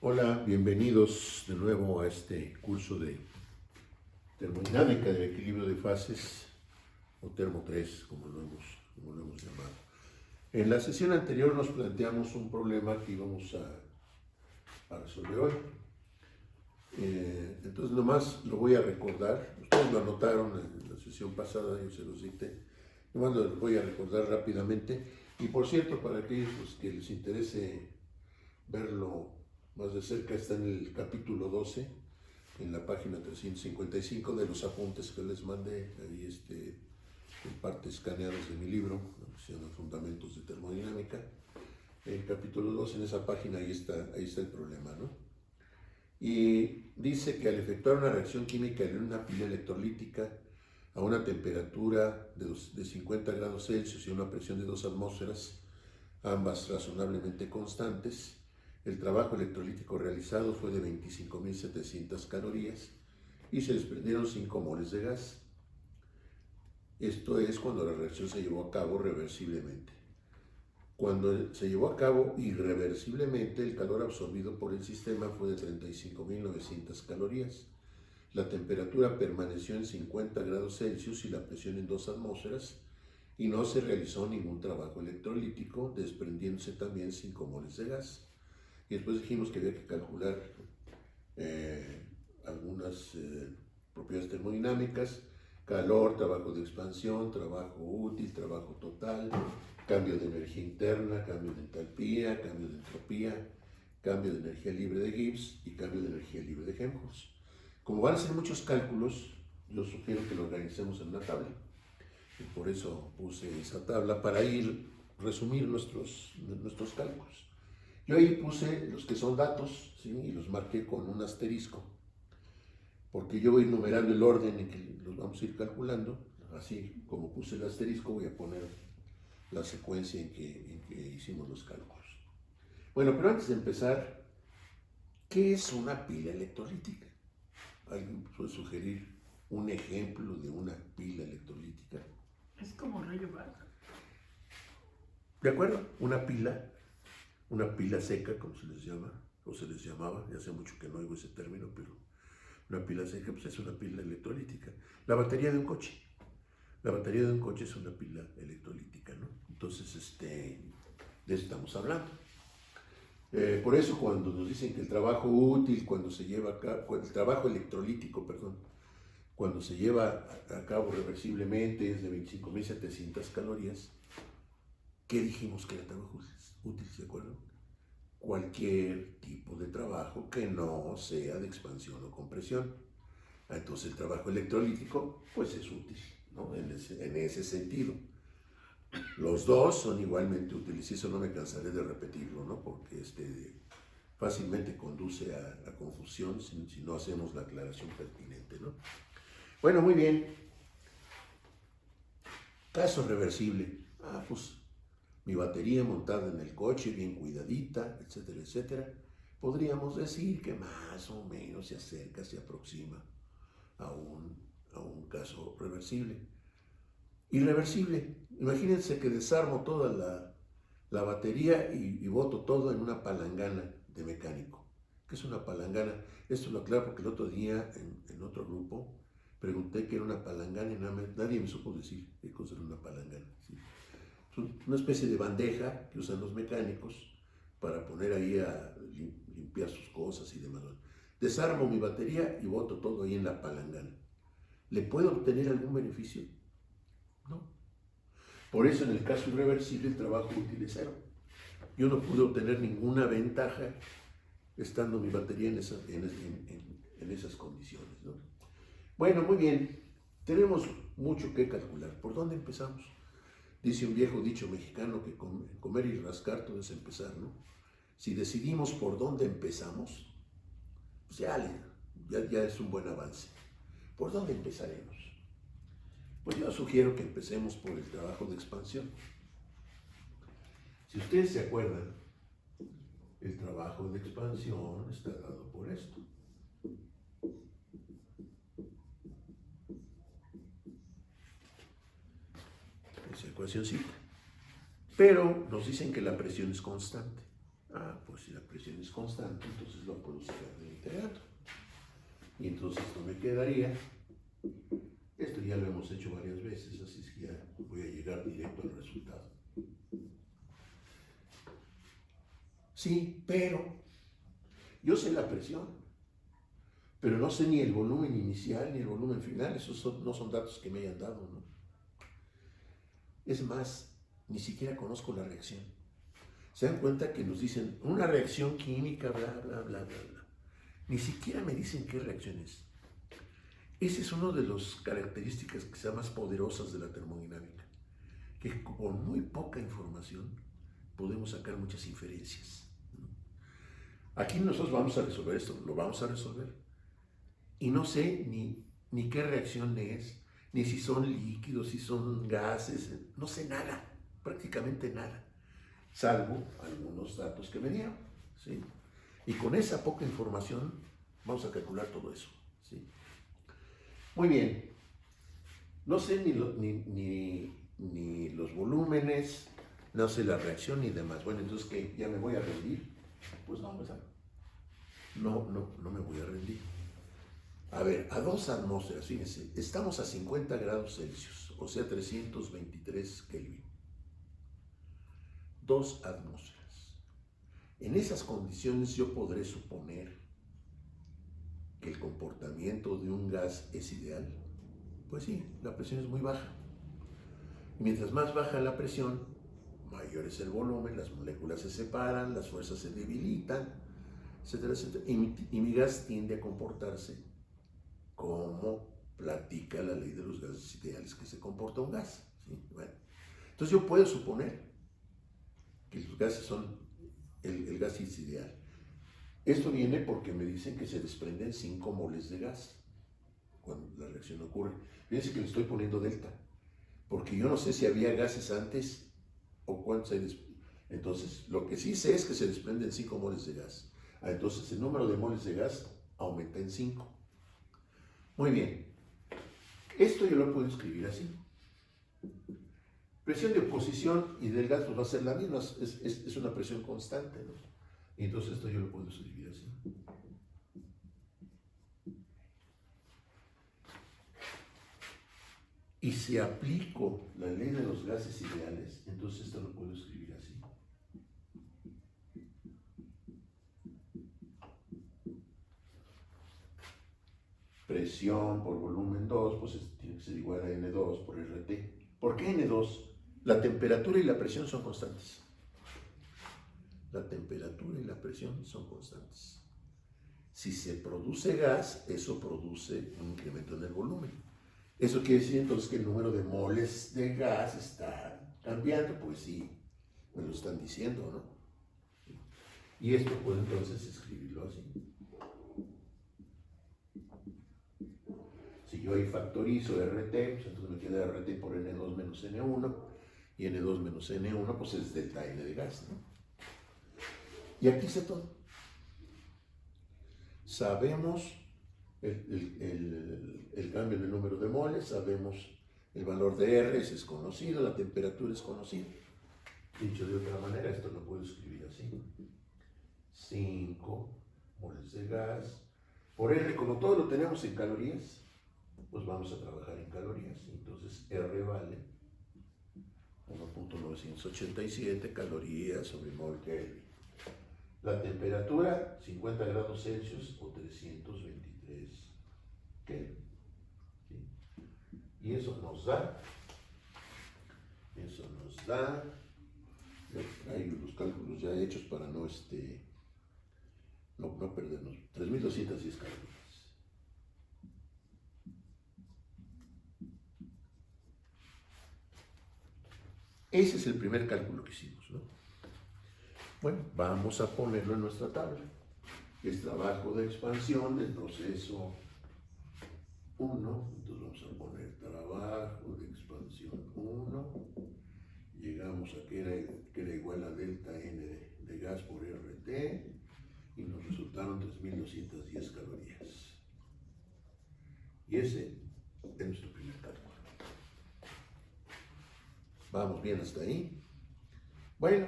Hola, bienvenidos de nuevo a este curso de termodinámica del equilibrio de fases, o termo 3, como lo hemos llamado. En la sesión anterior nos planteamos un problema que íbamos a resolver hoy. Entonces nomás lo voy a recordar, ustedes lo anotaron en la sesión pasada, yo se los dicté, nomás lo voy a recordar rápidamente. Y por cierto, para aquellos que les interese verlo más de cerca, está en el capítulo 12, en la página 355 de los apuntes que les mandé, ahí en partes escaneadas de mi libro, que se llama Fundamentos de Termodinámica. El capítulo 12, en esa página, ahí está el problema, ¿no? Y dice que al efectuar una reacción química en una pila electrolítica a una temperatura de 50 grados Celsius y una presión de 2 atmósferas, ambas razonablemente constantes, el trabajo electrolítico realizado fue de 25.700 calorías y se desprendieron 5 moles de gas. Esto es cuando la reacción se llevó a cabo reversiblemente. Cuando se llevó a cabo irreversiblemente, el calor absorbido por el sistema fue de 35.900 calorías. La temperatura permaneció en 50 grados Celsius y la presión en 2 atmósferas, y no se realizó ningún trabajo electrolítico, desprendiéndose también 5 moles de gas. Y después dijimos que había que calcular algunas propiedades termodinámicas: calor, trabajo de expansión, trabajo útil, trabajo total, cambio de energía interna, cambio de entalpía, cambio de entropía, cambio de energía libre de Gibbs y cambio de energía libre de Helmholtz. Como van a ser muchos cálculos, yo sugiero que lo organicemos en una tabla. Y por eso puse esa tabla para resumir nuestros cálculos. Yo ahí puse los que son datos, ¿sí? Y los marqué con un asterisco, porque yo voy numerando el orden en que los vamos a ir calculando. Así como puse el asterisco, voy a poner la secuencia en que hicimos los cálculos. Bueno, pero antes de empezar, ¿qué es una pila electrolítica? ¿Alguien puede sugerir un ejemplo de una pila electrolítica? Es como rayo barco. ¿De acuerdo? Una pila seca, como se les llama, o se les llamaba, ya hace mucho que no oigo ese término, pero una pila seca pues es una pila electrolítica. La batería de un coche es una pila electrolítica, ¿no? Entonces, de eso estamos hablando. Por eso cuando nos dicen que el trabajo útil, el trabajo electrolítico, perdón, cuando se lleva a cabo reversiblemente es de 25.700 calorías, ¿qué dijimos que era trabajo útil? ¿Se acuerdan? Cualquier tipo de trabajo que no sea de expansión o compresión. Entonces el trabajo electrolítico pues es útil, ¿no? En ese sentido. Los dos son igualmente útiles, y eso no me cansaré de repetirlo, ¿no? Porque fácilmente conduce a confusión si no hacemos la aclaración pertinente, ¿no? Bueno, muy bien. Caso reversible. Pues mi batería montada en el coche, bien cuidadita, etcétera, etcétera. Podríamos decir que más o menos se aproxima a un caso reversible. Irreversible. Imagínense que desarmo toda la batería y boto todo en una palangana de mecánico. ¿Qué es una palangana? Esto lo aclaro porque el otro día en otro grupo pregunté qué era una palangana y nadie me supo decir qué cosa era una palangana. ¿Sí? Es una especie de bandeja que usan los mecánicos para poner ahí a limpiar sus cosas y demás. Desarmo mi batería y boto todo ahí en la palangana. ¿Le puedo obtener algún beneficio? No. Por eso en el caso irreversible el trabajo útil es cero. Yo no pude obtener ninguna ventaja estando mi batería en esas condiciones, ¿no? Bueno, muy bien. Tenemos mucho que calcular. ¿Por dónde empezamos? Dice un viejo dicho mexicano que comer y rascar todo es empezar, ¿no? Si decidimos por dónde empezamos, pues ya es un buen avance. ¿Por dónde empezaremos? Pues yo sugiero que empecemos por el trabajo de expansión. Si ustedes se acuerdan, el trabajo de expansión está dado por esto. Esa ecuacióncita. Pero nos dicen que la presión es constante. Pues si la presión es constante, entonces lo puedo sacar del integrando. Y entonces esto me quedaría, esto ya lo hemos hecho varias veces, así es que ya voy a llegar directo al resultado. Sí, pero yo sé la presión, pero no sé ni el volumen inicial ni el volumen final, no son datos que me hayan dado, ¿no? Es más, ni siquiera conozco la reacción. Se dan cuenta que nos dicen una reacción química, bla, bla, bla, bla, bla. Ni siquiera me dicen qué reacción es. Esa es una de las características quizá más poderosas de la termodinámica, que con muy poca información podemos sacar muchas inferencias. Aquí nosotros vamos a resolver esto, lo vamos a resolver. Y no sé ni qué reacción es, ni si son líquidos, si son gases, no sé nada, prácticamente nada, salvo algunos datos que me dieron, ¿sí? Y con esa poca información vamos a calcular todo eso, ¿sí? Muy bien, no sé ni los volúmenes, no sé la reacción ni demás. Bueno, entonces, ¿qué? ¿Ya me voy a rendir? Pues no, no me voy a rendir. A ver, a 2 atmósferas, fíjense, estamos a 50 grados Celsius, o sea, 323 Kelvin. 2 atmósferas. En esas condiciones yo podré suponer que el comportamiento de un gas es ideal. Pues sí, la presión es muy baja. Y mientras más baja la presión, mayor es el volumen, las moléculas se separan, las fuerzas se debilitan, etcétera, etcétera. Y mi gas tiende a comportarse como platica la ley de los gases ideales que se comporta un gas, ¿sí? Bueno, entonces yo puedo suponer que los gases son, el gas es ideal. Esto viene porque me dicen que se desprenden 5 moles de gas cuando la reacción ocurre. Fíjense que le estoy poniendo delta, porque yo no sé si había gases antes o cuántos hay después. Entonces, lo que sí sé es que se desprenden 5 moles de gas. Entonces, el número de moles de gas aumenta en 5. Muy bien. Esto yo lo puedo escribir así. Presión de oposición y del gas pues va a ser la misma, es una presión constante, ¿no? Y entonces esto yo lo puedo escribir así. Y si aplico la ley de los gases ideales, entonces esto lo puedo escribir así. Presión por volumen 2, pues tiene que ser igual a N2 por RT. ¿Por qué N2? La temperatura y la presión son constantes. La temperatura y la presión son constantes. Si se produce gas, eso produce un incremento en el volumen. Eso quiere decir entonces que el número de moles de gas está cambiando, pues sí, me lo están diciendo, ¿no? Y esto puedo entonces escribirlo así. Si yo ahí factorizo RT, pues entonces me queda RT por N2 menos N1, y N2 menos N1 pues es delta N de gas, ¿no? Y aquí está todo. Sabemos el cambio en el número de moles, sabemos el valor de R, ese es conocido, la temperatura es conocida. Dicho de otra manera, esto lo puedo escribir así. 5 moles de gas por R, como todo lo tenemos en calorías, pues vamos a trabajar en calorías. Entonces R vale 1.987 calorías sobre mol Kelvin. La temperatura, 50 grados Celsius o 323 Kelvin. ¿Sí? Y eso nos da, hay los cálculos ya hechos para no perdernos, 3.210 calorías. Ese es el primer cálculo que hicimos, ¿no? Bueno, vamos a ponerlo en nuestra tabla. Es trabajo de expansión del proceso 1. Entonces vamos a poner trabajo de expansión 1. Llegamos a que era igual a delta N de gas por RT y nos resultaron 3.210 calorías. Y ese es nuestro primer cálculo. ¿Vamos bien hasta ahí? Bueno,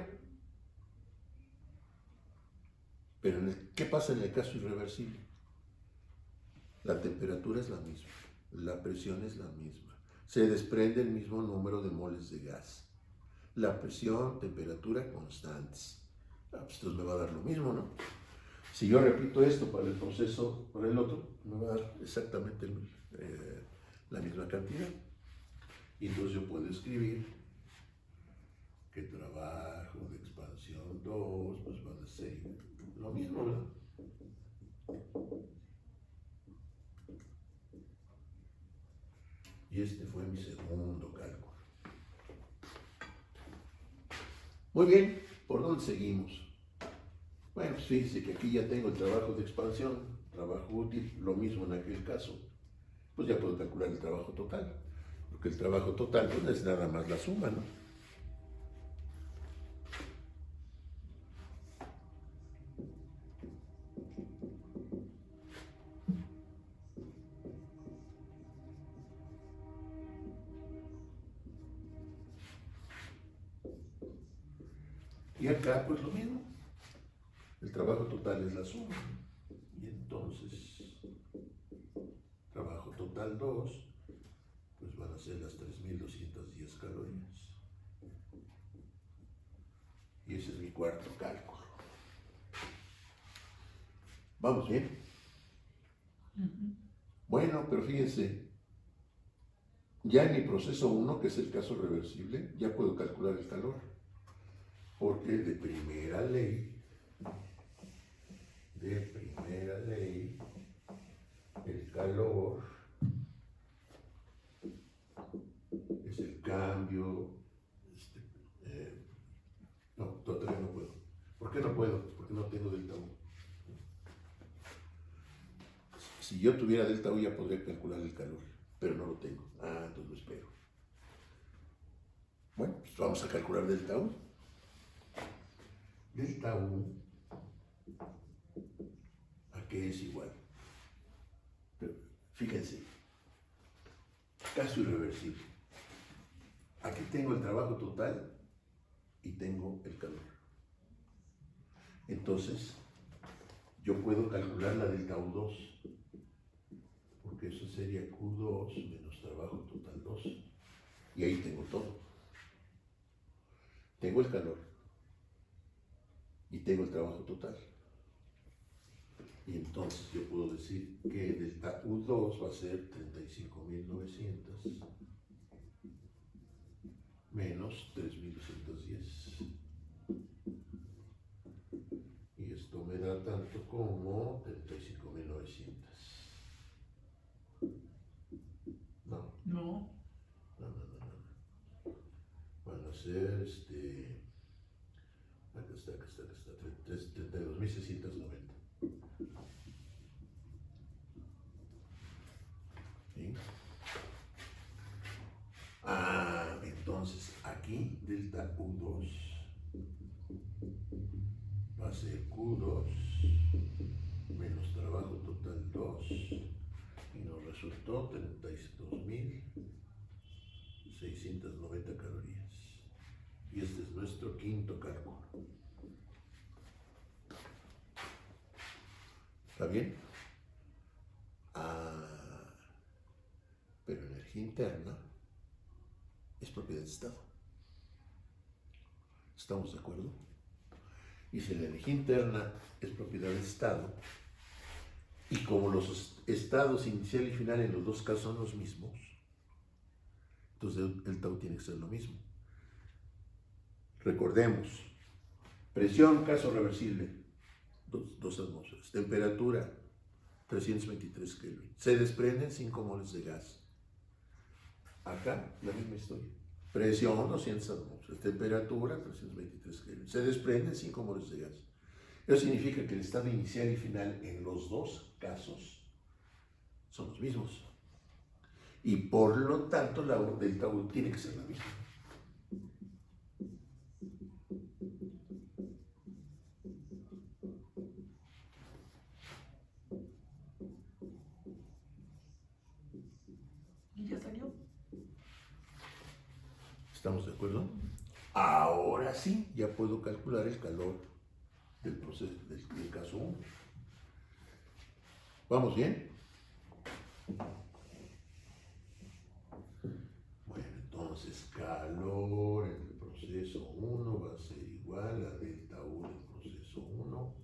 Pero ¿qué pasa en el caso irreversible? La temperatura es la misma, la presión es la misma, se desprende el mismo número de moles de gas. La presión, temperatura constantes. Pues entonces me va a dar lo mismo, ¿no? Si yo repito esto para el proceso, para el otro, me va a dar exactamente la misma cantidad. Y entonces yo puedo escribir que trabajo de expansión 2, pues van a ser lo mismo, ¿verdad? Y este fue mi segundo cálculo. Muy bien, ¿por dónde seguimos? Bueno, pues fíjense que aquí ya tengo el trabajo de expansión, trabajo útil, lo mismo en aquel caso. Pues ya puedo calcular el trabajo total, porque el trabajo total pues es nada más la suma, ¿no? Y acá pues lo mismo, el trabajo total es la suma. Y entonces, trabajo total 2, pues van a ser las 3.210 calorías. Y ese es mi cuarto cálculo. ¿Vamos bien? Bueno, pero fíjense, ya en mi proceso 1, que es el caso reversible, ya puedo calcular el calor. Porque de primera ley, el calor es el cambio. No, todavía no puedo. ¿Por qué no puedo? Porque no tengo delta U. Si yo tuviera delta U ya podría calcular el calor, pero no lo tengo. Entonces lo espero. Bueno, pues vamos a calcular delta U. Delta U, ¿a qué es igual? Pero fíjense, caso irreversible. Aquí tengo el trabajo total y tengo el calor. Entonces, yo puedo calcular la delta U2, porque eso sería Q2 menos trabajo total 2. Y ahí tengo todo. Tengo el calor y tengo el trabajo total. Y entonces yo puedo decir que delta U2 va a ser 35.900 menos 3.210. Y esto me da tanto como 35.900. No. No. Van a ser, acá está, 32.690. ¿Sí? Entonces aquí delta U2 va a ser Q2 menos trabajo total 2 y nos resultó 32.690 calorías. Y este es nuestro quinto cálculo. ¿Está bien? Pero energía interna es propiedad de Estado. ¿Estamos de acuerdo? Y si la energía interna es propiedad de Estado, y como los estados inicial y final en los dos casos son los mismos, entonces el tau tiene que ser lo mismo. Recordemos, presión, caso reversible, 2 atmósferas, temperatura, 323 Kelvin. Se desprenden 5 moles de gas. Acá, la misma historia. Presión, 200 atmósferas, temperatura, 323 Kelvin. Se desprenden 5 moles de gas. Eso significa que el estado inicial y final en los dos casos son los mismos. Y por lo tanto, la delta U tiene que ser la misma. ¿Y ya salió? ¿Estamos de acuerdo? Ahora sí, ya puedo calcular el calor del proceso del caso 1. ¿Vamos bien? Bueno, entonces calor en el proceso 1 va a ser igual a delta U del proceso 1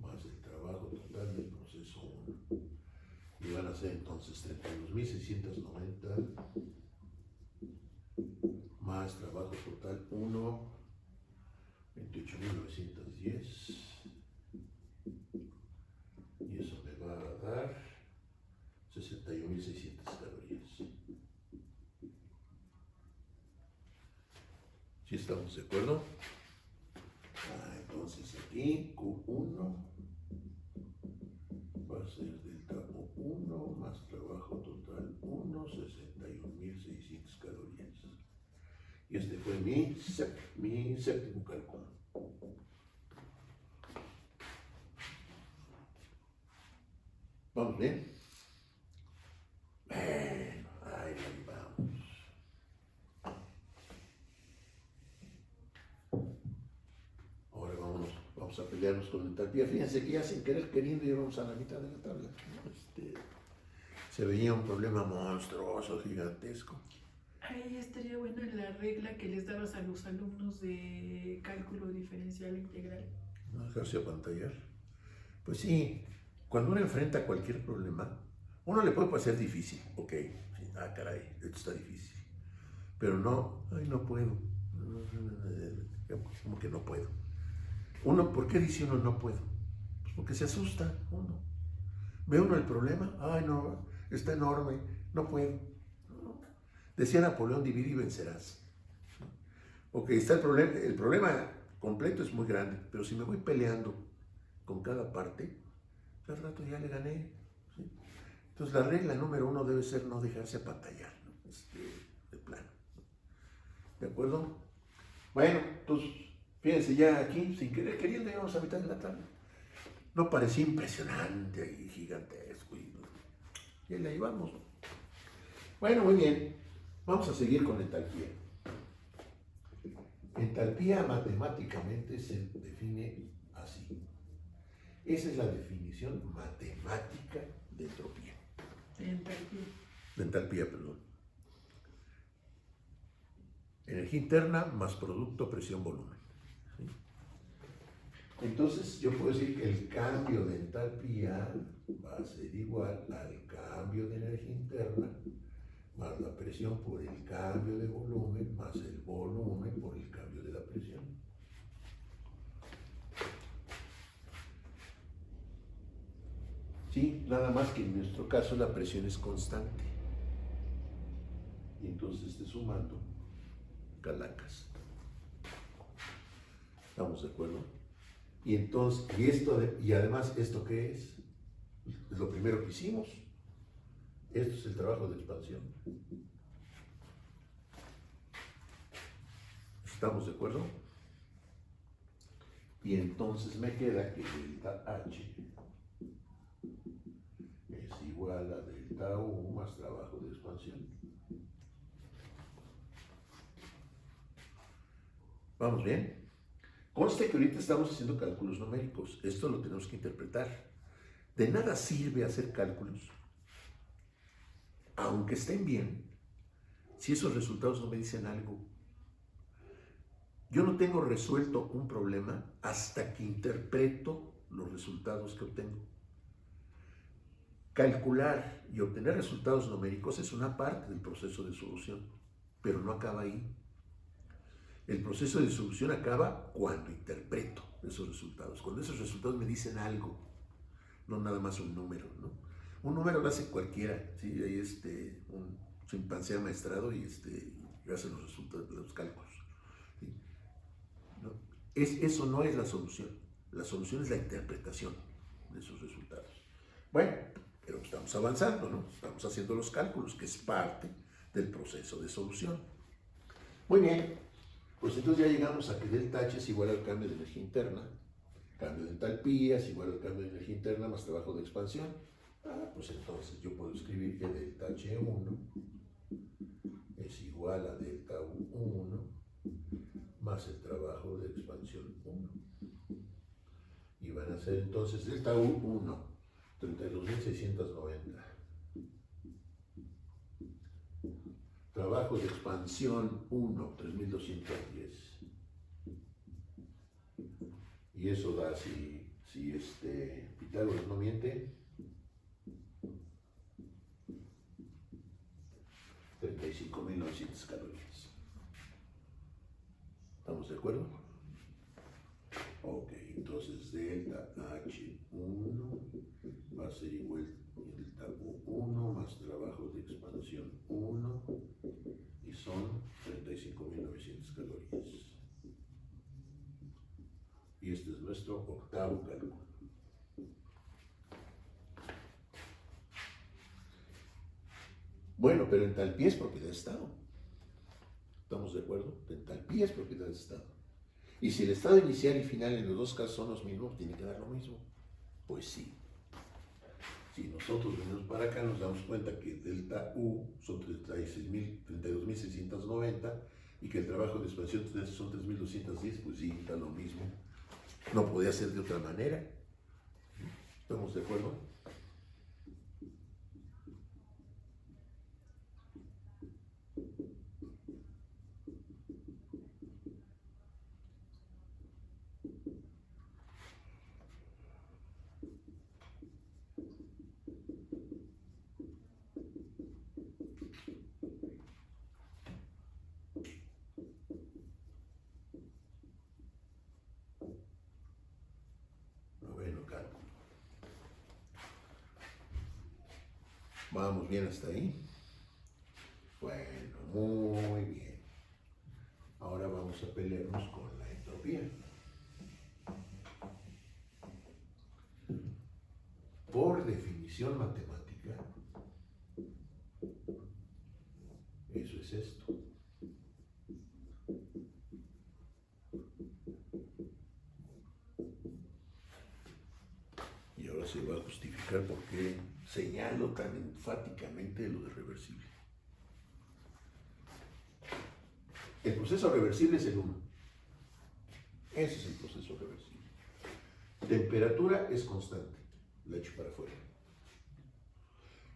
más el trabajo total del proceso 1. Y van a ser entonces 32.690 más trabajo total 1, 28.910. Y eso me va a dar 61.600 calorías. ¿Sí estamos de acuerdo? Entonces aquí Q1 va a ser delta U1 más trabajo total 1, 61.600 calorías. Y este fue mi séptimo cálculo. ¿Vamos bien? Bueno, ahí vamos. Ahora vamos a pelearnos con la entalpía. Fíjense que ya sin querer queriendo íbamos a la mitad de la tabla. Se veía un problema monstruoso, gigantesco. Ahí estaría buena la regla que les dabas a los alumnos de cálculo diferencial integral. ¿No dejarse apantallar? Pues sí, cuando uno enfrenta cualquier problema, uno le puede parecer difícil, ok, sí, caray, esto está difícil, pero no, ay, no puedo, como que no puedo. ¿Por qué dice uno no puedo? Pues porque se asusta uno. Ve uno el problema, ay no, está enorme, no puedo. No. Decía Napoleón, divide y vencerás. Ok, está el problema completo es muy grande, pero si me voy peleando con cada parte, al rato ya le gané. ¿Sí? Entonces la regla número 1 debe ser no dejarse apantallar, ¿no? De plano. ¿De acuerdo? Bueno, entonces, fíjense ya aquí, sin querer queriendo, llegamos a mitad de la tabla. No parecía impresionante y gigantesco. Y ahí la llevamos. Bueno, muy bien. Vamos a seguir con entalpía. Entalpía matemáticamente se define así. Esa es la definición matemática de entropía. De entalpía. De entalpía, perdón. Energía interna más producto, presión, volumen. ¿Sí? Entonces, yo puedo decir que el cambio de entalpía va a ser igual al cambio de energía interna más la presión por el cambio de volumen más el volumen por el cambio de la presión. Sí, nada más que en nuestro caso la presión es constante. Y entonces esté sumando calacas. ¿Estamos de acuerdo? Y entonces, y además, ¿esto qué es? Es lo primero que hicimos. Esto es el trabajo de expansión. ¿Estamos de acuerdo? Y entonces me queda que delta H es igual a delta U más trabajo de expansión. ¿Vamos bien? Conste que ahorita estamos haciendo cálculos numéricos. Esto lo tenemos que interpretar. De nada sirve hacer cálculos, aunque estén bien, si esos resultados no me dicen algo. Yo no tengo resuelto un problema hasta que interpreto los resultados que obtengo. Calcular y obtener resultados numéricos es una parte del proceso de solución, pero no acaba ahí. El proceso de solución acaba cuando interpreto esos resultados, cuando esos resultados me dicen algo, no nada más un número, ¿no? Un número lo hace cualquiera, ¿sí? Ahí un chimpancé amaestrado y hace los resultados, los cálculos. ¿Sí? ¿No? Eso no es la solución es la interpretación de esos resultados. Bueno, pero estamos avanzando, ¿no? Estamos haciendo los cálculos, que es parte del proceso de solución. Muy bien, pues entonces ya llegamos a que delta H es igual al cambio de energía interna, cambio de entalpía es igual al cambio de energía interna más trabajo de expansión. Pues entonces yo puedo escribir que delta H1 es igual a delta U1 más el trabajo de expansión 1. ser entonces delta U1, 32.690. Trabajo de expansión 1, 3.210. Y eso da, si Pitágoras no miente, 35.900 calorías. ¿Estamos de acuerdo? Ok, entonces delta H1 va a ser igual a delta U1 más trabajo de expansión 1 y son 35.900 calorías. Y este es nuestro octavo cálculo. Bueno, pero entalpía es propiedad de estado. ¿Estamos de acuerdo? Entalpía es propiedad de estado. Y si el estado inicial y final en los dos casos son los mismos, tiene que dar lo mismo. Pues sí. Si nosotros venimos para acá, nos damos cuenta que delta U son 32.690 y que el trabajo de expansión son 3.210, pues sí, está lo mismo. No podía ser de otra manera. ¿Estamos de acuerdo? Noveno cálculo. ¿Vamos bien hasta ahí? Bueno, muy bien. Ahora vamos a pelearnos con la entropía. Por definición matemática, eso es esto. Y ahora se va a justificar por qué señalo tan enfáticamente lo de reversible. El proceso reversible es el 1. Ese es el proceso reversible. Temperatura es constante, la echo para afuera.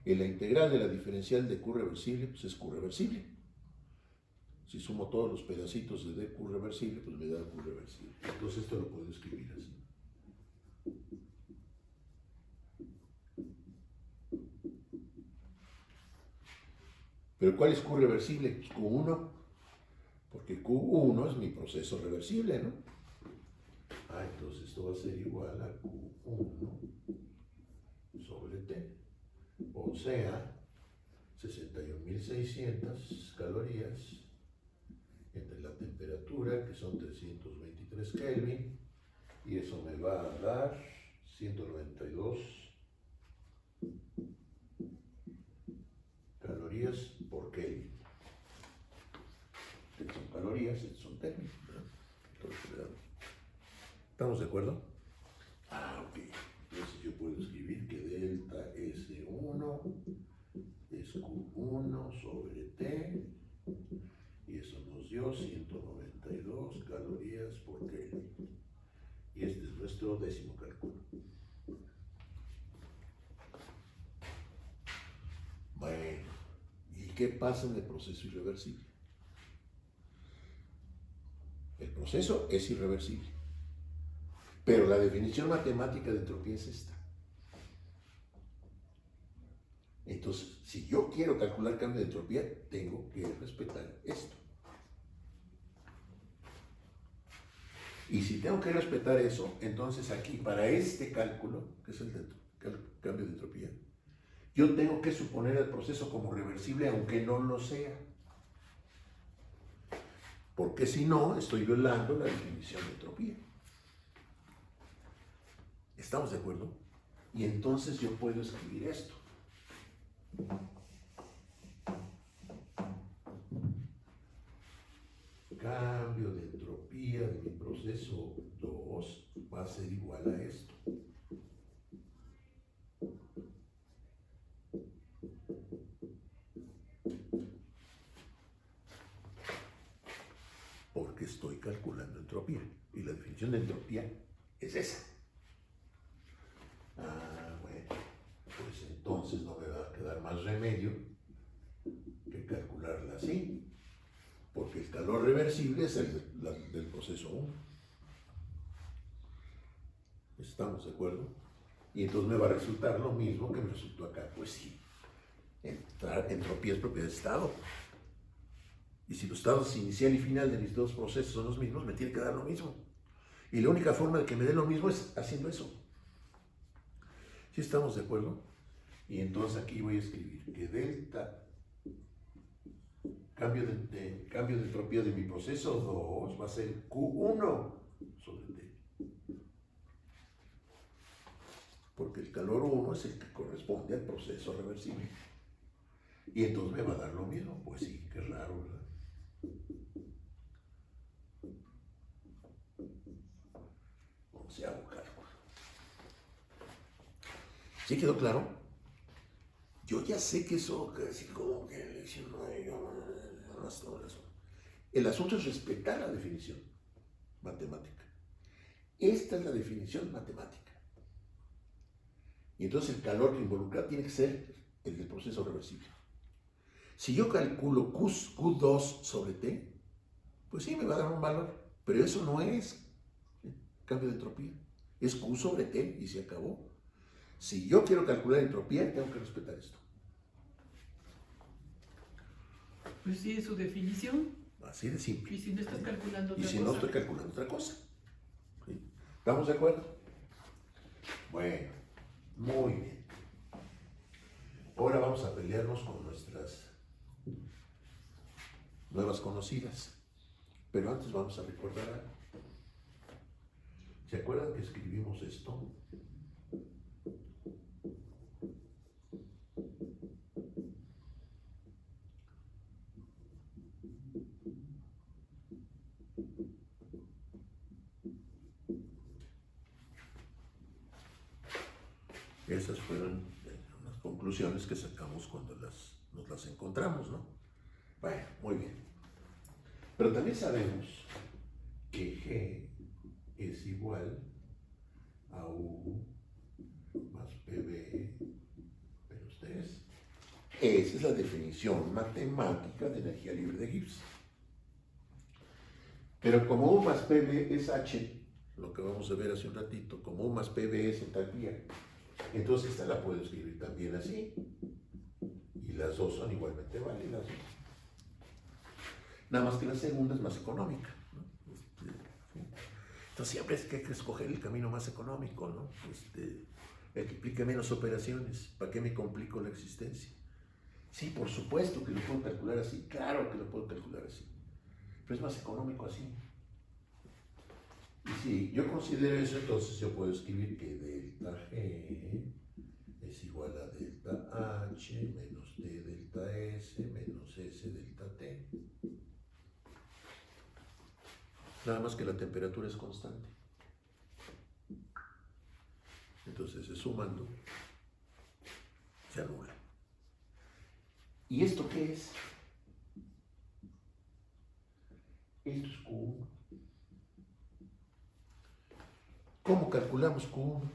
Y la integral de la diferencial de Q reversible, pues es Q reversible. Si sumo todos los pedacitos de dQ reversible, pues me da Q reversible. Entonces esto lo puedo escribir así. ¿Pero cuál es Q reversible? Pues Q1, porque Q1 es mi proceso reversible, ¿no? Entonces esto va a ser igual a Q1 sobre T, o sea, 61.600 calorías entre la temperatura, que son 323 Kelvin, y eso me va a dar 192 calorías por Kelvin. Estas son calorías, estos son términos, ¿no? ¿Estamos de acuerdo? Ok. Entonces yo puedo escribir que delta S1 es Q1 sobre T, y eso nos dio 192 calorías por Kelvin. Y este es nuestro décimo cálculo. Bueno, ¿y qué pasa en el proceso irreversible? El proceso es irreversible, pero la definición matemática de entropía es esta. Entonces, si yo quiero calcular cambio de entropía, tengo que respetar esto. Y si tengo que respetar eso, entonces aquí para este cálculo, que es el cambio de entropía, yo tengo que suponer el proceso como reversible aunque no lo sea. Porque si no, estoy violando la definición de entropía. ¿Estamos de acuerdo? Y entonces yo puedo escribir esto. Cambio de entropía de mi proceso 2 va a ser igual a esto. Porque estoy calculando entropía. Y la definición de entropía es esa. Bueno, pues entonces no me va a quedar más remedio que calcularla así, porque el calor reversible es el del proceso 1. ¿Estamos de acuerdo? Y entonces me va a resultar lo mismo que me resultó acá. Pues sí, entropía es propiedad de estado. Y si los estados inicial y final de mis dos procesos son los mismos, me tiene que dar lo mismo. Y la única forma de que me dé lo mismo es haciendo eso. ¿Sí estamos de acuerdo? Y entonces aquí voy a escribir que delta, cambio de entropía de mi proceso 2 va a ser Q1 sobre T. Porque el calor 1 es el que corresponde al proceso reversible. Y entonces me va a dar lo mismo. Pues sí, qué raro, ¿verdad? Onceavo cálculo. ¿Sí quedó claro? Yo ya sé que eso, casi como que el asunto es respetar la definición matemática. Esta es la definición matemática. Y entonces el calor que involucra tiene que ser el del proceso reversible. Si yo calculo Q2 sobre T, pues sí, me va a dar un valor, pero eso no es cambio de entropía, es Q sobre T y se acabó. Si yo quiero calcular entropía, tengo que respetar esto. Pues sí, es su definición. Así de simple. Y si no estás calculando otra cosa. Y si cosa. no estoy calculando otra cosa. ¿Sí? ¿Estamos de acuerdo? Bueno, muy bien. Ahora vamos a pelearnos con nuestras nuevas conocidas. Pero antes vamos a recordar algo. ¿Se acuerdan que escribimos esto? Esas fueron las conclusiones que sacamos cuando nos las encontramos, ¿no? Bueno, muy bien. Pero también sabemos que G es igual a U más PB menos 3. Esa es la definición matemática de energía libre de Gibbs. Pero como U más PB es H, lo que vamos a ver hace un ratito, como U más PB es entalpía, entonces esta la puedo escribir también así. Y las dos son igualmente válidas. Nada más que la segunda es más económica, ¿no? Entonces siempre es que hay que escoger el camino más económico, ¿no? El que implique menos operaciones. ¿Para qué me complico la existencia? Sí, por supuesto que lo puedo calcular así, claro que lo puedo calcular así, pero es más económico así. Y si yo considero eso, entonces yo puedo escribir que delta G es igual a delta H menos T delta S menos S delta T. Nada más que la temperatura es constante. Entonces, sumando, se anula. ¿Y esto qué es? Esto es Q1. ¿Cómo calculamos Q1?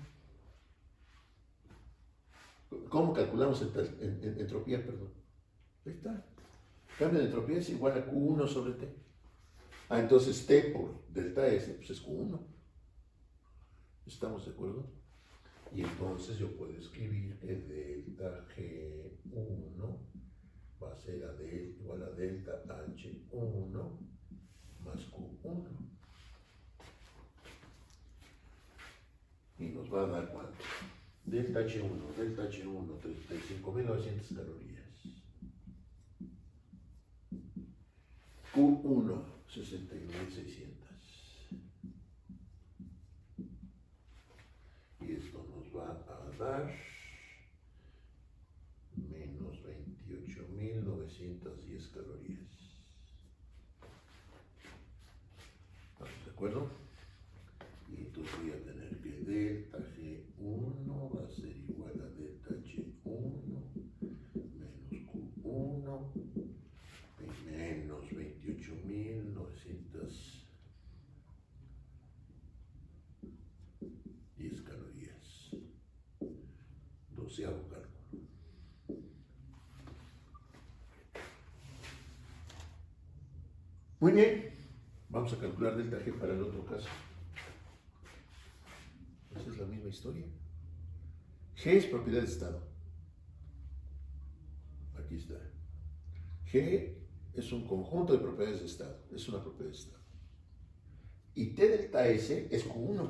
¿Cómo calculamos entropía, perdón? Ahí está. Cambio de entropía es igual a Q1 sobre T. Entonces T por delta S, pues es Q1. ¿Estamos de acuerdo? Y entonces yo puedo escribir que delta G1 va a ser igual a delta H1 más Q1. Y nos va a dar ¿cuánto? Delta H1, 35.900 calorías. Q1, 69.600. Y esto nos va a dar menos 28.910 calorías. ¿Estamos de acuerdo? Y entonces voy a tener que delta G1 va a ser igual a delta H1 menos Q1 menos 28.910 calorías. 14º cálculo. Muy bien, vamos a calcular delta G para el otro caso. Esa es la misma historia. G es propiedad de estado. Aquí está. G es un conjunto de propiedades de estado, es una propiedad de estado. Y T delta S es Q1.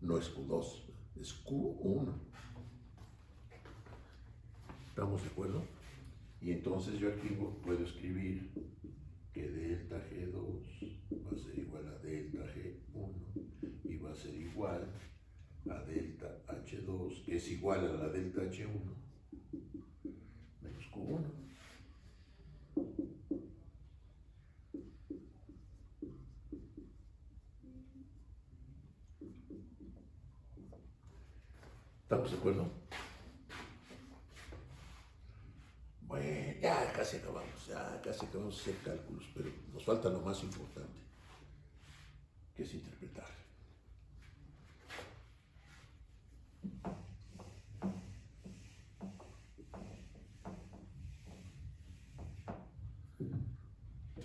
No es Q2, es Q1. ¿Estamos de acuerdo? Y entonces yo aquí puedo escribir que delta G2 va a ser igual a delta G1 y va a ser igual a delta H2, que es igual a la delta H1 menos Q1. ¿Estamos de acuerdo? Bueno, ya casi acabamos de hacer cálculos, pero nos falta lo más importante, que es interpretar.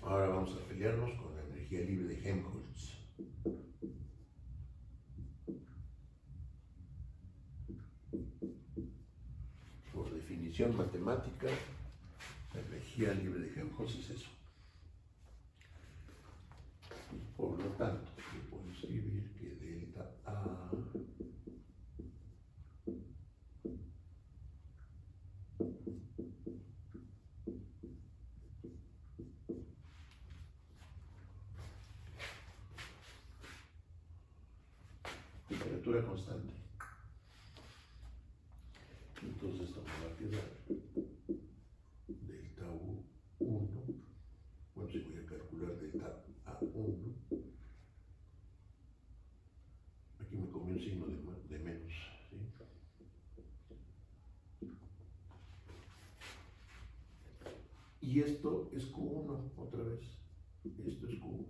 Ahora vamos a pelearnos con la energía libre de Helmholtz. Por definición matemática, la energía libre de Helmholtz es eso. Por lo tanto, yo puedo escribir que delta A temperatura constante. Entonces esto me va a quedar delta U1. Bueno, si voy a calcular delta A1, aquí me comí un signo de menos, ¿sí? Y esto es Q1 otra vez. Esto es Q1.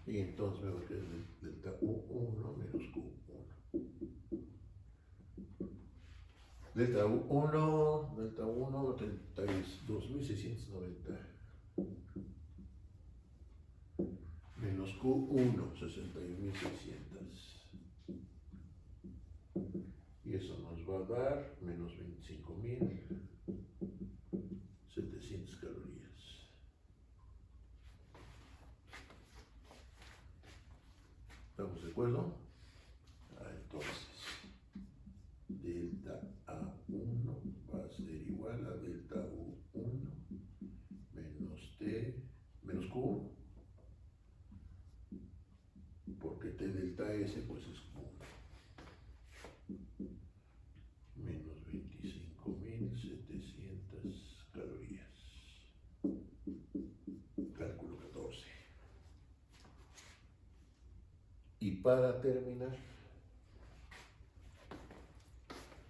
Y entonces me va a quedar delta U1 menos Q1. Delta U1, 32.690. Menos Q1, 61.600. Y eso nos va a dar menos 25.700 calorías. ¿Estamos de acuerdo? Entonces, delta A1 va a ser igual a delta U1 menos T menos Q1. Porque T delta S pues es Q1. Menos 25.700 calorías. Cálculo 14. Y para terminar,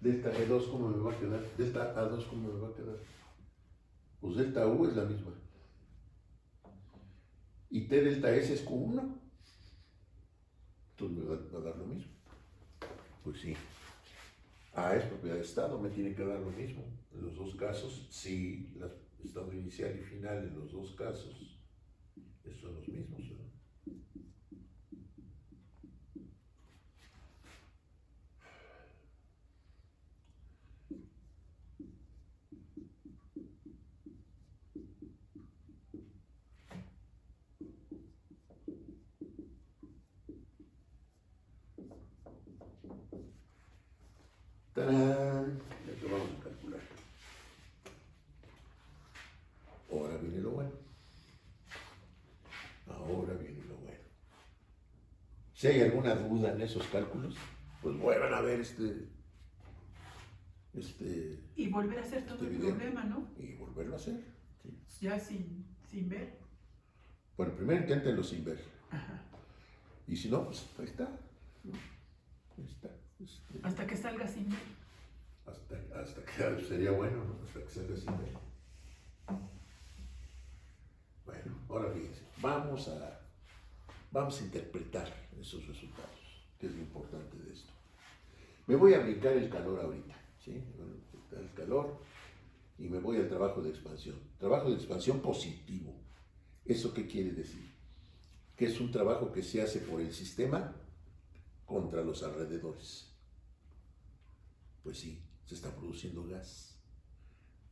delta G2, ¿cómo me va a quedar? Delta A2, ¿cómo me va a quedar? Pues delta U es la misma. Y T delta S es Q1. Entonces me va a dar lo mismo. Pues sí. A es propiedad de estado, me tiene que dar lo mismo. En los dos casos, sí, el estado inicial y final en los dos casos son los mismos, ¿no? ¡Tarán! Ya que vamos a calcular. Ahora viene lo bueno. Ahora viene lo bueno. Si hay alguna duda en esos cálculos, pues vuelvan a ver Y volver a hacer todo el video. problema, ¿no? Y volverlo a hacer. Sí. Ya sin ver. Bueno, primero inténtenlo sin ver. Ajá. Y si no, pues ahí está. Ahí está. Hasta que salga sin ver. Hasta que sería bueno, ¿no? Hasta que salga sin ver. Bueno, ahora fíjense, vamos a interpretar esos resultados. que es lo importante de esto. Me voy a brincar el calor ahorita, ¿sí? El calor y me voy al trabajo de expansión. Trabajo de expansión positivo. ¿Eso qué quiere decir? Que es un trabajo que se hace por el sistema contra los alrededores. Pues sí, se está produciendo gas.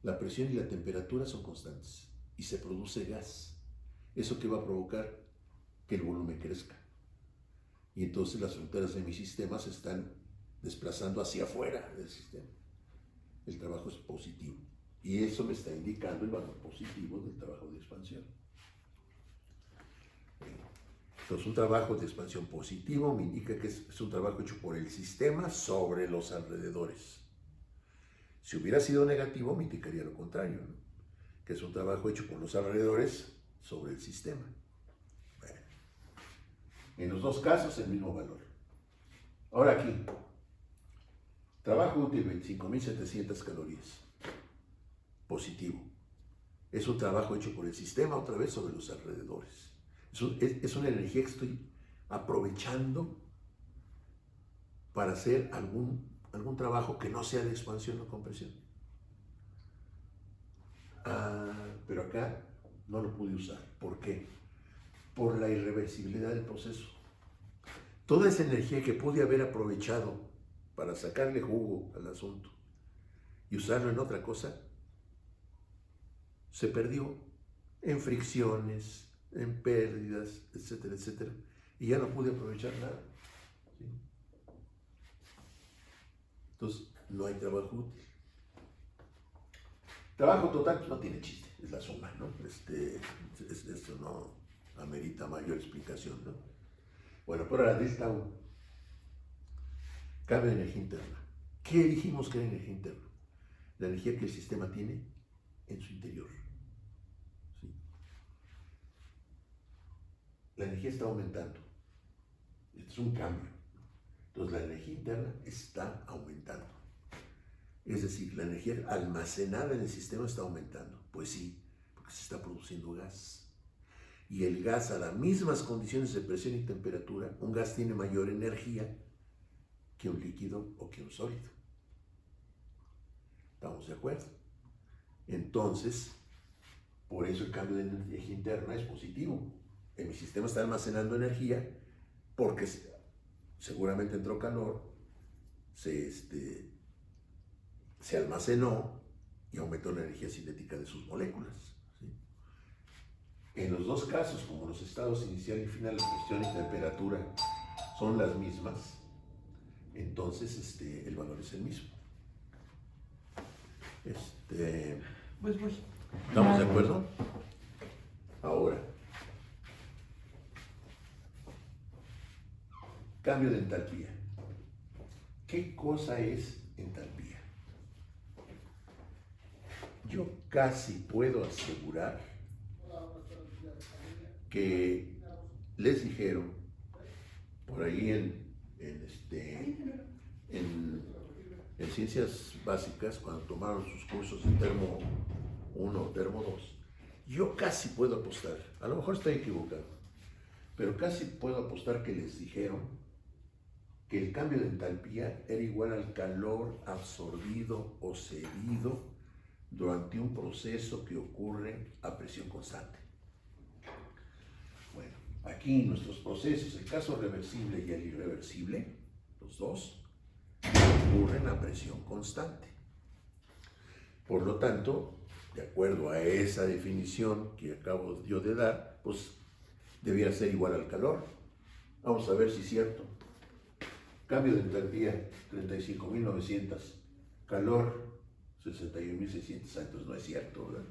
La presión y la temperatura son constantes y se produce gas. ¿Eso qué va a provocar? Que el volumen crezca. Y entonces las fronteras de mi sistema se están desplazando hacia afuera del sistema. El trabajo es positivo. Y eso me está indicando el valor positivo del trabajo de expansión. Entonces, un trabajo de expansión positivo me indica que es un trabajo hecho por el sistema sobre los alrededores. Si hubiera sido negativo, me indicaría lo contrario, ¿no? Que es un trabajo hecho por los alrededores sobre el sistema. Bueno, en los dos casos, el mismo valor. Ahora aquí, trabajo útil 25.700 calorías. Positivo. Es un trabajo hecho por el sistema otra vez sobre los alrededores. Es una energía que estoy aprovechando para hacer algún trabajo que no sea de expansión o compresión. Pero acá no lo pude usar. ¿Por qué? Por la irreversibilidad del proceso. Toda esa energía que pude haber aprovechado para sacarle jugo al asunto y usarlo en otra cosa, se perdió en fricciones, en pérdidas, etcétera, etcétera. Y ya no pude aprovechar nada. ¿Sí? Entonces, no hay trabajo útil. Trabajo total, pues no tiene chiste, es la suma, ¿no? Esto no amerita mayor explicación, ¿no? Bueno, pero ahora esta cambio de energía interna. ¿Qué dijimos que era energía interna? La energía que el sistema tiene en su interior. ¿Sí? La energía está aumentando. Esto es un cambio. Entonces la energía interna está aumentando. Es decir, la energía almacenada en el sistema está aumentando. Pues sí, porque se está produciendo gas. Y el gas, a las mismas condiciones de presión y temperatura, un gas tiene mayor energía que un líquido o que un sólido. ¿Estamos de acuerdo? Entonces, por eso el cambio de energía interna es positivo. En mi sistema está almacenando energía porque seguramente entró calor, se almacenó y aumentó la energía cinética de sus moléculas. ¿Sí? En los dos casos, como los estados inicial y final, la presión y temperatura son las mismas, entonces el valor es el mismo. Pues voy. ¿Estamos de acuerdo? Ahora, cambio de entalpía. ¿Qué cosa es entalpía? Yo casi puedo asegurar que les dijeron por ahí en ciencias básicas, cuando tomaron sus cursos de termo 1 o termo 2, yo casi puedo apostar, a lo mejor estoy equivocado, pero casi puedo apostar que les dijeron que el cambio de entalpía era igual al calor absorbido o cedido durante un proceso que ocurre a presión constante. Bueno, aquí nuestros procesos, el caso reversible y el irreversible, los dos, ocurren a presión constante. Por lo tanto, de acuerdo a esa definición que acabo yo de dar, pues debiera ser igual al calor. Vamos a ver si es cierto. Cambio de entalpía, 35.900. Calor, 61.600. Entonces no es cierto, ¿verdad?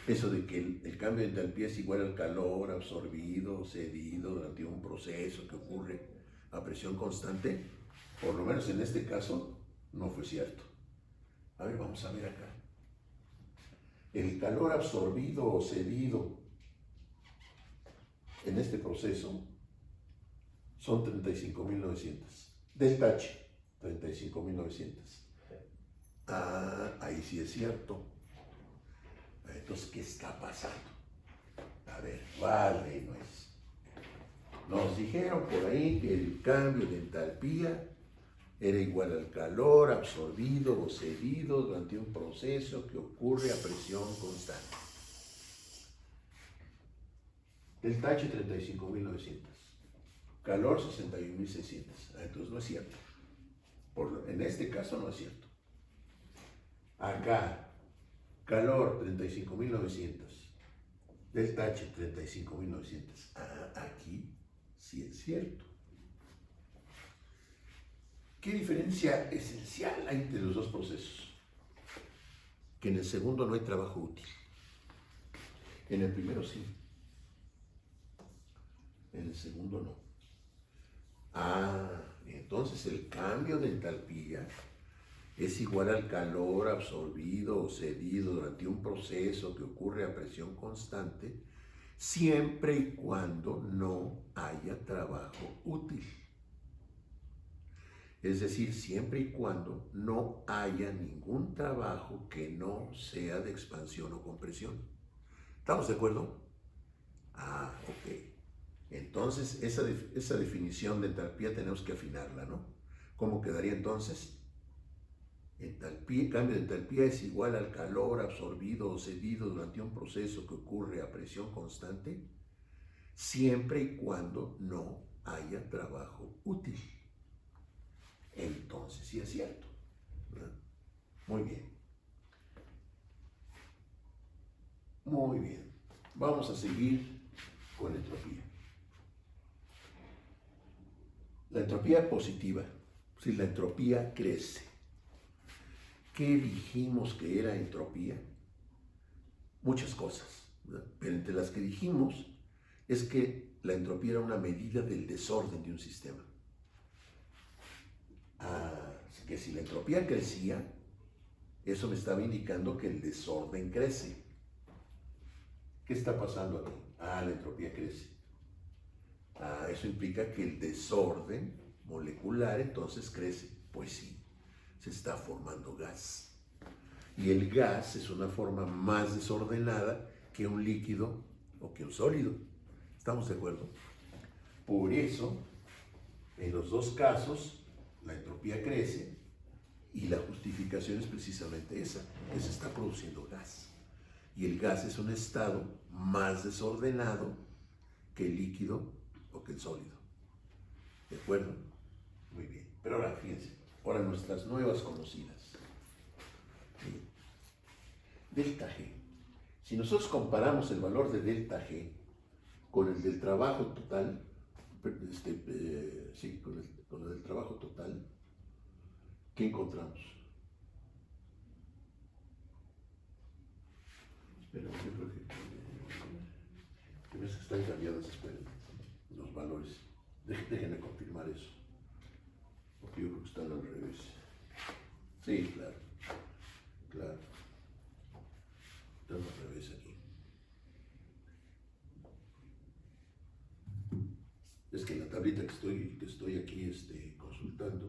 Eso de que el cambio de entalpía es igual al calor absorbido, cedido durante un proceso que ocurre a presión constante, por lo menos en este caso, no fue cierto. A ver, vamos a ver acá. El calor absorbido o cedido en este proceso son 35.900. Delta H, 35.900. Ahí sí es cierto. Entonces, ¿qué está pasando? A ver, vale, Nos dijeron por ahí que el cambio de entalpía era igual al calor absorbido o cedido durante un proceso que ocurre a presión constante. Delta H 35.900, calor 61.600. Entonces no es cierto. En este caso no es cierto. Acá, calor 35.900, delta H 35.900. Aquí sí es cierto. ¿Qué diferencia esencial hay entre los dos procesos? Que en el segundo no hay trabajo útil. En el primero sí. En el segundo no. Entonces el cambio de entalpía es igual al calor absorbido o cedido durante un proceso que ocurre a presión constante, siempre y cuando no haya trabajo útil. Es decir, siempre y cuando no haya ningún trabajo que no sea de expansión o compresión. ¿Estamos de acuerdo? Ok. Entonces, esa definición de entalpía tenemos que afinarla, ¿no? ¿Cómo quedaría entonces? Cambio de entalpía es igual al calor absorbido o cedido durante un proceso que ocurre a presión constante, siempre y cuando no haya trabajo útil. Entonces sí es cierto, ¿verdad? Muy bien. Muy bien. Vamos a seguir con entropía. La entropía positiva, si la entropía crece. ¿Qué dijimos que era entropía? Muchas cosas, ¿verdad? Pero entre las que dijimos es que la entropía era una medida del desorden de un sistema. Que si la entropía crecía, eso me estaba indicando que el desorden crece. ¿Qué está pasando aquí? La entropía crece. Eso implica que el desorden molecular entonces crece. Pues sí, se está formando gas. Y el gas es una forma más desordenada que un líquido o que un sólido. ¿Estamos de acuerdo? Por eso, en los dos casos, la entropía crece y la justificación es precisamente esa, que se está produciendo gas. Y el gas es un estado más desordenado que el líquido o que el sólido. ¿De acuerdo? Muy bien. Pero ahora, fíjense, ahora nuestras nuevas conocidas. Delta G. Si nosotros comparamos el valor de delta G con el del trabajo total, con el del trabajo total, ¿qué encontramos? Pero yo creo que están cambiadas, los valores. Déjenme confirmar eso, porque yo creo que están al revés. Sí, claro. Están al revés aquí. Es que en la tablita que estoy aquí consultando,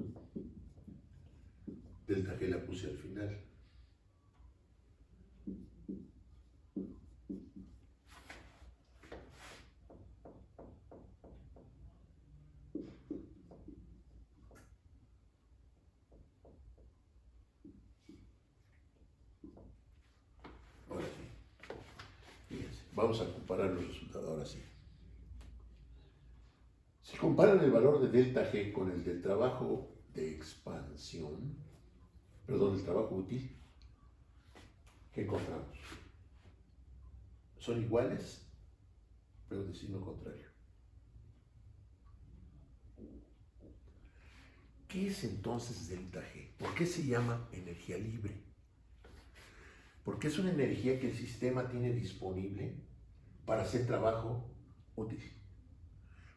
delta G la puse al final. Ahora sí. Fíjense, vamos a comparar los resultados. Ahora sí. Si comparan el valor de delta G con el del trabajo de expansión, perdón, el trabajo útil, ¿qué encontramos? Son iguales, pero de signo contrario. ¿Qué es entonces delta G? ¿Por qué se llama energía libre? Porque es una energía que el sistema tiene disponible para hacer trabajo útil.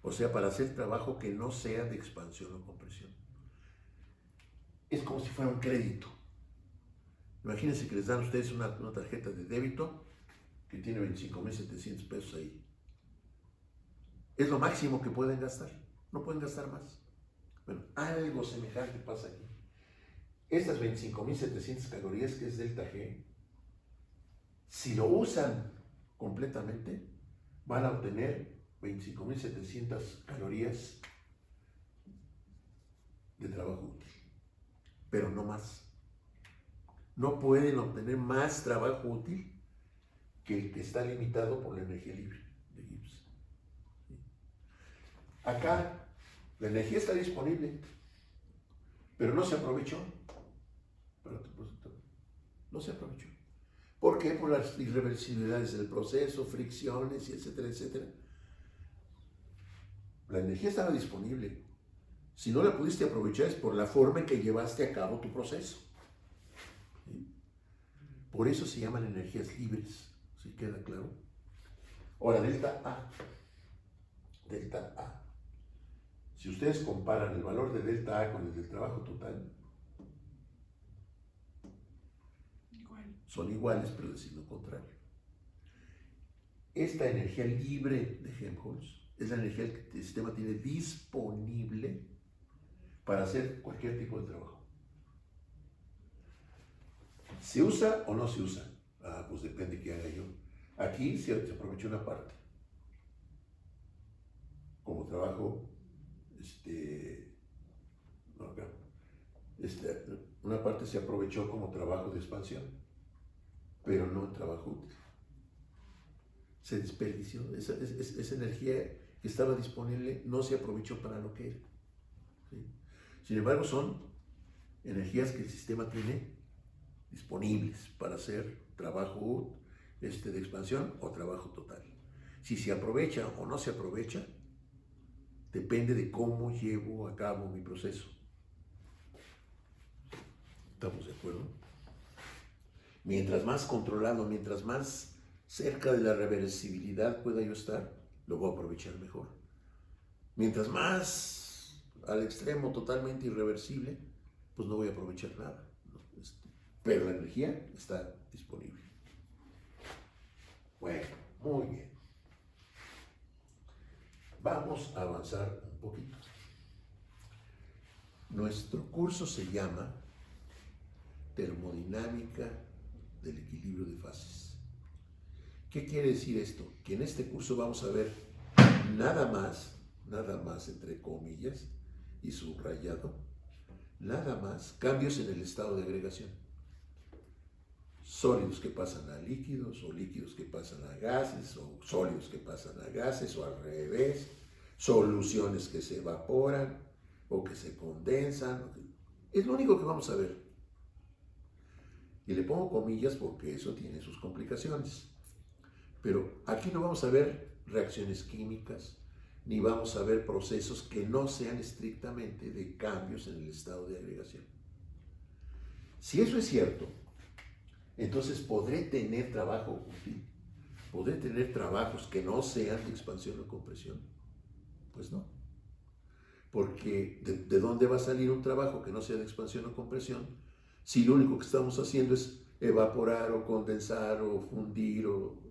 O sea, para hacer trabajo que no sea de expansión o compresión. Es como si fuera un crédito. Imagínense que les dan a ustedes una tarjeta de débito que tiene 25.700 pesos ahí. Es lo máximo que pueden gastar. No pueden gastar más. Bueno, algo semejante pasa aquí. Estas 25.700 calorías que es delta G, si lo usan completamente, van a obtener 25.700 calorías de trabajo útil, pero no más. No pueden obtener más trabajo útil que el que está limitado por la energía libre de Gibbs. Acá la energía está disponible, pero no se aprovechó. No se aprovechó. ¿Por qué? Por las irreversibilidades del proceso, fricciones, y etcétera, etcétera. La energía estaba disponible. Si no la pudiste aprovechar es por la forma en que llevaste a cabo tu proceso. ¿Sí? Por eso se llaman energías libres. ¿Sí queda claro? Ahora, delta A. Delta A. Si ustedes comparan el valor de delta A con el del trabajo total, son iguales, pero de signo contrario. Esta energía libre de Helmholtz es la energía que el sistema tiene disponible para hacer cualquier tipo de trabajo. ¿Se usa o no se usa? Pues depende de qué haga yo. Aquí se aprovecha una parte. Como trabajo, una parte se aprovechó como trabajo de expansión, pero no en trabajo útil. Se desperdició. Esa energía que estaba disponible no se aprovechó para lo que era. ¿Sí? Sin embargo, son energías que el sistema tiene disponibles para hacer trabajo de expansión o trabajo total. Si se aprovecha o no se aprovecha, depende de cómo llevo a cabo mi proceso. ¿Estamos de acuerdo? Mientras más controlado, mientras más cerca de la reversibilidad pueda yo estar, lo voy a aprovechar mejor. Mientras más al extremo totalmente irreversible, pues no voy a aprovechar nada. Pero la energía está disponible. Bueno, muy bien. Vamos a avanzar un poquito. Nuestro curso se llama Termodinámica del equilibrio de fases. ¿Qué quiere decir esto? Que en este curso vamos a ver nada más entre comillas y subrayado, nada más cambios en el estado de agregación. Sólidos que pasan a líquidos, o líquidos que pasan a gases, o sólidos que pasan a gases, o al revés, soluciones que se evaporan, o que se condensan. Es lo único que vamos a ver. Y le pongo comillas porque eso tiene sus complicaciones. Pero aquí no vamos a ver reacciones químicas, ni vamos a ver procesos que no sean estrictamente de cambios en el estado de agregación. Si eso es cierto, entonces podré tener trabajo útil, podré tener trabajos que no sean de expansión o compresión. Pues no. Porque ¿de dónde va a salir un trabajo que no sea de expansión o compresión si lo único que estamos haciendo es evaporar o condensar o fundir o...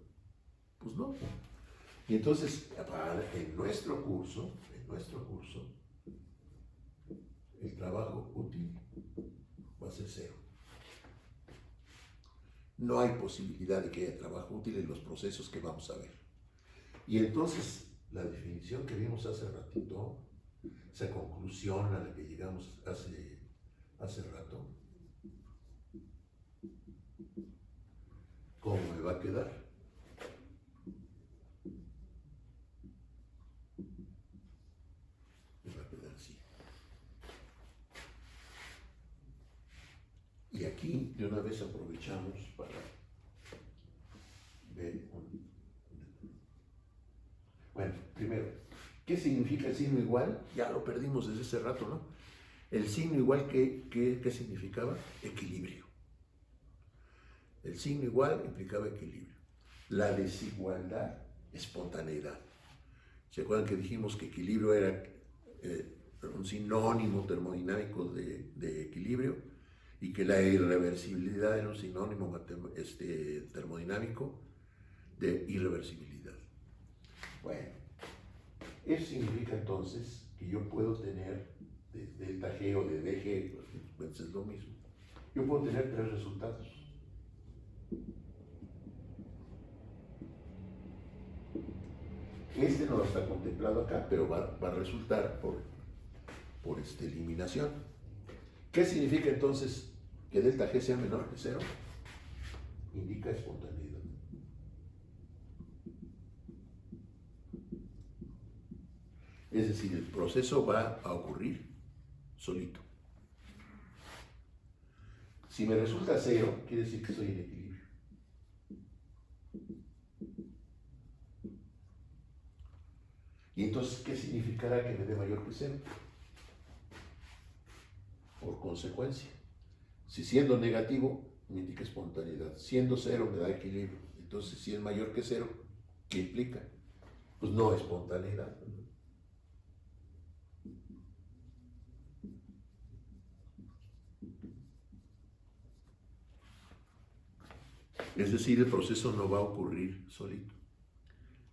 Pues no. Y entonces, en nuestro curso, el trabajo útil va a ser cero. No hay posibilidad de que haya trabajo útil en los procesos que vamos a ver. Y entonces, la definición que vimos hace ratito, esa conclusión a la que llegamos hace rato, ¿cómo me va a quedar? Me va a quedar así. Y aquí de una vez aprovechamos para ver Bueno, primero, ¿qué significa el signo igual? Ya lo perdimos desde hace rato, ¿no? El signo igual, ¿qué significaba? Equilibrio. El signo igual implicaba equilibrio. La desigualdad, espontaneidad. ¿Se acuerdan que dijimos que equilibrio era un sinónimo termodinámico de equilibrio y que la irreversibilidad era un sinónimo termodinámico de irreversibilidad? Bueno, eso significa entonces que yo puedo tener de delta G o de dG, pues es lo mismo. Yo puedo tener tres resultados. Este no está contemplado acá, pero va a resultar por eliminación. ¿Qué significa entonces que delta G sea menor que 0? Indica espontaneidad. Es decir, el proceso va a ocurrir solito. Si me resulta 0, quiere decir que estoy en equilibrio. ¿Y entonces qué significará que me dé mayor que 0? Por consecuencia, si siendo negativo me indica espontaneidad, siendo 0 me da equilibrio. Entonces, si es mayor que 0, ¿qué implica? Pues no espontaneidad. Es decir, el proceso no va a ocurrir solito,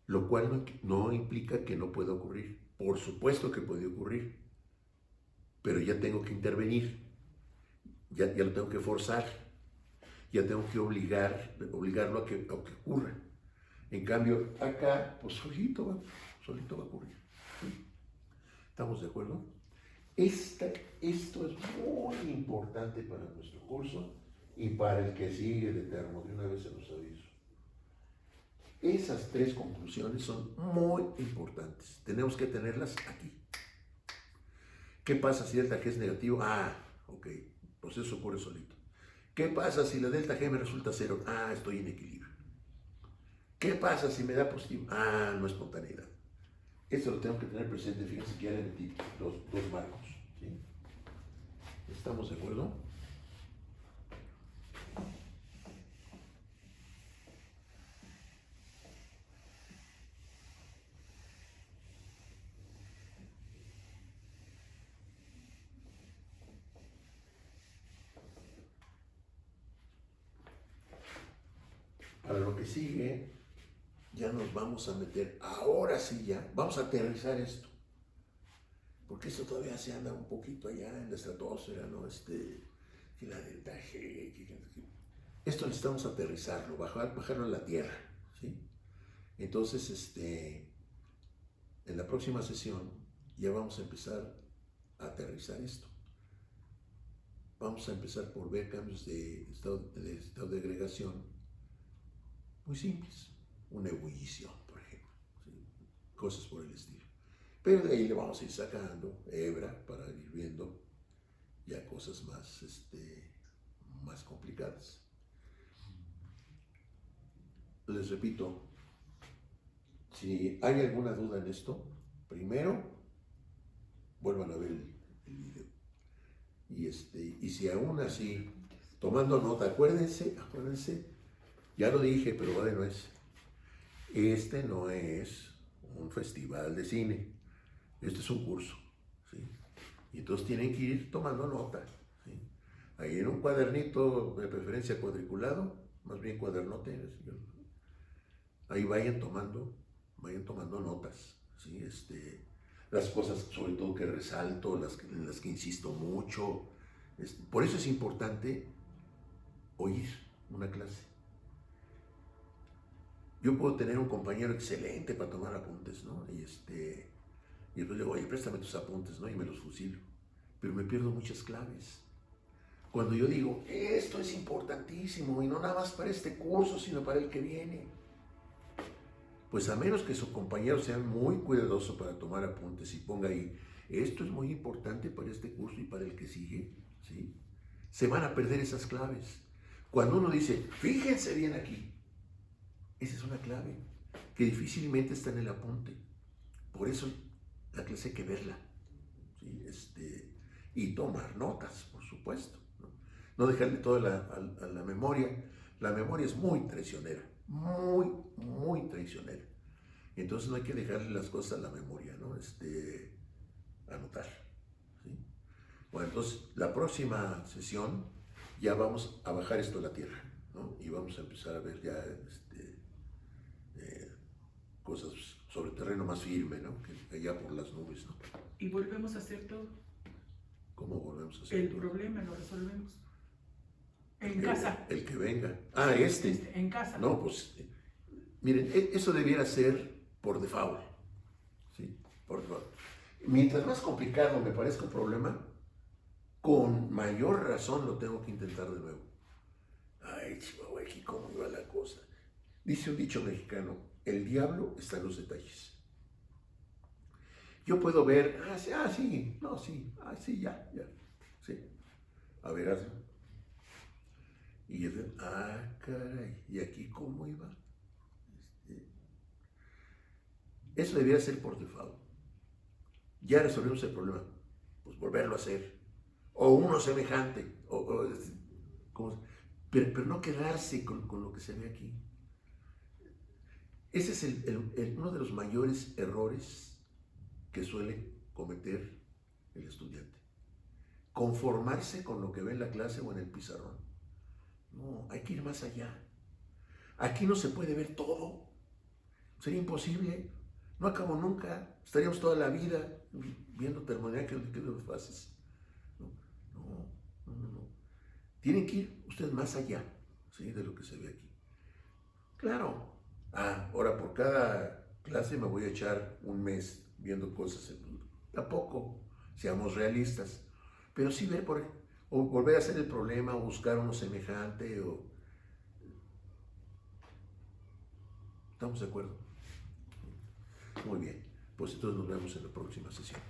lo cual no implica que no pueda ocurrir. Por supuesto que puede ocurrir, pero ya tengo que intervenir, ya lo tengo que forzar, ya tengo que obligarlo a que ocurra. En cambio, acá, pues solito va a ocurrir. ¿Estamos de acuerdo? Esto es muy importante para nuestro curso y para el que sigue de termo, de una vez se los aviso. Esas tres conclusiones son muy importantes. Tenemos que tenerlas aquí. ¿Qué pasa si delta G es negativo? Ah, ok, el proceso ocurre solito. ¿Qué pasa si la delta G me resulta 0? Ah, estoy en equilibrio. ¿Qué pasa si me da positivo? Ah, no espontaneidad. Esto lo tengo que tener presente. Fíjense que ya le metí los dos marcos. ¿Sí? ¿Estamos de acuerdo? Para lo que sigue, ya nos vamos a meter, ahora sí ya, vamos a aterrizar esto. Porque esto todavía se anda un poquito allá en la estratosfera, ¿no? Que la delta G, esto necesitamos aterrizarlo, bajarlo a la Tierra, ¿sí? Entonces, en la próxima sesión ya vamos a empezar a aterrizar esto. Vamos a empezar por ver cambios de estado de agregación muy simples. Una ebullición, por ejemplo, ¿sí? Cosas por el estilo. Pero de ahí le vamos a ir sacando hebra para ir viendo ya cosas más complicadas. Les repito, si hay alguna duda en esto, primero vuelvan a ver el video. Y si aún así, tomando nota, acuérdense, ya lo dije, pero va de nuez. Este no es un festival de cine, este es un curso, ¿sí? Y entonces tienen que ir tomando nota, ¿sí? Ahí en un cuadernito, de preferencia cuadriculado, más bien cuadernote, ahí vayan tomando notas, ¿sí? Las cosas sobre todo que resalto, en las que insisto mucho. Por eso es importante oír una clase. Yo puedo tener un compañero excelente para tomar apuntes, ¿no? Y después le digo, oye, préstame tus apuntes, ¿no? Y me los fusilo. Pero me pierdo muchas claves. Cuando yo digo, esto es importantísimo, y no nada más para este curso, sino para el que viene, pues a menos que su compañero sea muy cuidadoso para tomar apuntes y ponga ahí, esto es muy importante para este curso y para el que sigue, ¿sí? Se van a perder esas claves. Cuando uno dice, fíjense bien aquí, esa es una clave que difícilmente está en el apunte. Por eso la clase hay que verla, ¿sí? Y tomar notas, por supuesto. No dejarle todo a la memoria. La memoria es muy traicionera, muy traicionera. Entonces no hay que dejarle las cosas a la memoria, ¿no? Anotar, ¿sí? Bueno, entonces la próxima sesión ya vamos a bajar esto a la tierra, ¿no? Y vamos a empezar a ver ya cosas sobre terreno más firme, ¿no? Que allá por las nubes, ¿no? Y volvemos a hacer todo. ¿Cómo volvemos a hacer El todo? problema lo resolvemos. En casa. El que venga. Ah, En casa. No, pues, miren, eso debiera ser por default. Mientras más complicado me parezca un problema, con mayor razón lo tengo que intentar de nuevo. Ay, Chihuahua, aquí cómo iba la cosa. Dice un dicho mexicano, el diablo está en los detalles. Yo puedo ver, sí, no, sí, sí, ya, sí. A ver, hazlo. Y yo digo, caray, ¿y aquí cómo iba? Eso debería ser por default. Ya resolvimos el problema, pues volverlo a hacer. O uno semejante, pero no quedarse con lo que se ve aquí. Ese es uno de los mayores errores que suele cometer el estudiante. Conformarse con lo que ve en la clase o en el pizarrón. No, hay que ir más allá. Aquí no se puede ver todo. Sería imposible. No acabo nunca. Estaríamos toda la vida viendo termodinámicas de fases. No. Tienen que ir ustedes más allá, ¿sí?, de lo que se ve aquí. Claro. Ahora por cada clase me voy a echar un mes viendo cosas. Tampoco, seamos realistas. Pero sí ver o volver a hacer el problema, o buscar uno semejante, ¿Estamos de acuerdo? Muy bien. Pues entonces nos vemos en la próxima sesión.